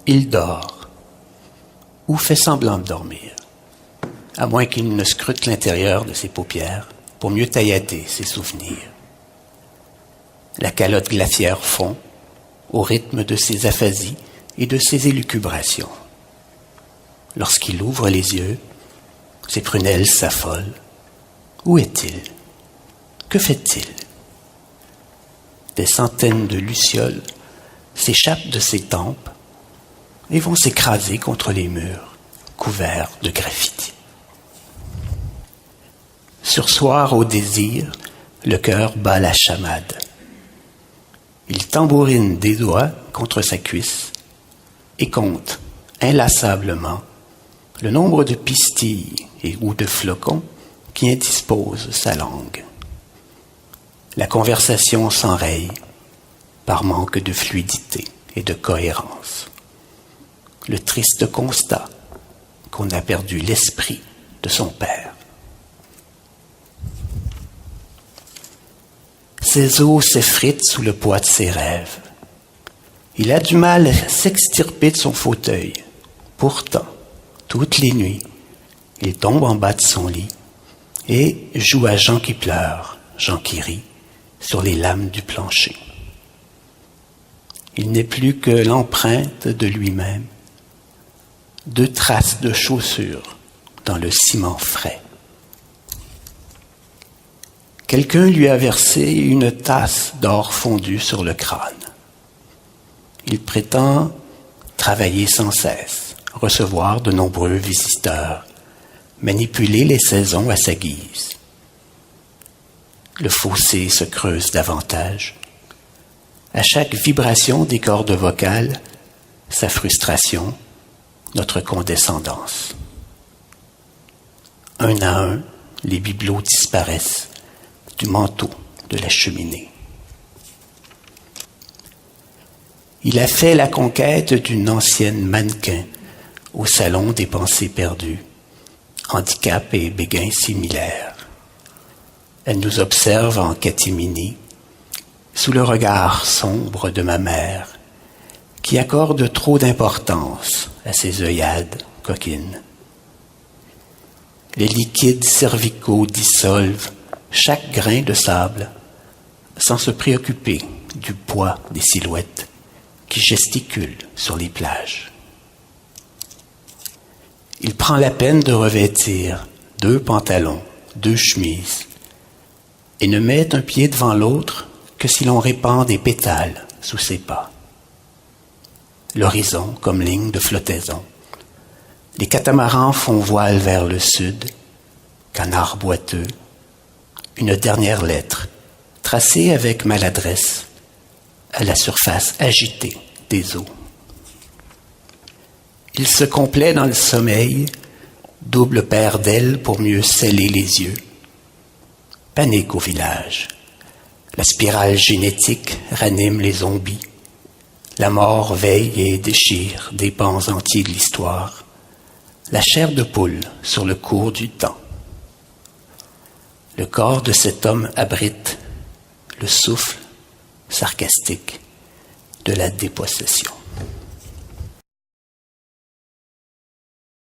il dort, ou fait semblant de dormir, à moins qu'il ne scrute l'intérieur de ses paupières pour mieux taillader ses souvenirs. La calotte glaciaire fond au rythme de ses aphasies et de ses élucubrations. Lorsqu'il ouvre les yeux, ses prunelles s'affolent. Où est-il? Que fait-il? Des centaines de lucioles s'échappent de ses tempes et vont s'écraser contre les murs couverts de graffitis. Sursoir au désir, le cœur bat la chamade. Il tambourine des doigts contre sa cuisse et compte inlassablement le nombre de pistilles ou de flocons qui indisposent sa langue. La conversation s'enraye par manque de fluidité et de cohérence. Le triste constat qu'on a perdu l'esprit de son père. Ses os s'effritent sous le poids de ses rêves. Il a du mal à s'extirper de son fauteuil. Pourtant, toutes les nuits, il tombe en bas de son lit et joue à Jean qui pleure, Jean qui rit, sur les lames du plancher. Il n'est plus que l'empreinte de lui-même, 2 traces de chaussures dans le ciment frais. Quelqu'un lui a versé une tasse d'or fondu sur le crâne. Il prétend travailler sans cesse, recevoir de nombreux visiteurs, manipuler les saisons à sa guise. Le fossé se creuse davantage. À chaque vibration des cordes vocales, sa frustration, notre condescendance. Un à un, les bibelots disparaissent du manteau de la cheminée. Il a fait la conquête d'une ancienne mannequin au salon des pensées perdues, handicap et béguin similaires. Elle nous observe en catimini, sous le regard sombre de ma mère, qui accorde trop d'importance à ses œillades coquines. Les liquides cervicaux dissolvent chaque grain de sable sans se préoccuper du poids des silhouettes qui gesticulent sur les plages. Il prend la peine de revêtir 2 pantalons, 2 chemises, et ne met un pied devant l'autre que si l'on répand des pétales sous ses pas. L'horizon comme ligne de flottaison. Les catamarans font voile vers le sud, canards boiteux, une dernière lettre, tracée avec maladresse à la surface agitée des eaux. Il se complaît dans le sommeil, double paire d'ailes pour mieux sceller les yeux. Panique au village. La spirale génétique ranime les zombies. La mort veille et déchire des pans entiers de l'histoire. La chair de poule sur le cours du temps. Le corps de cet homme abrite le souffle sarcastique de la dépossession.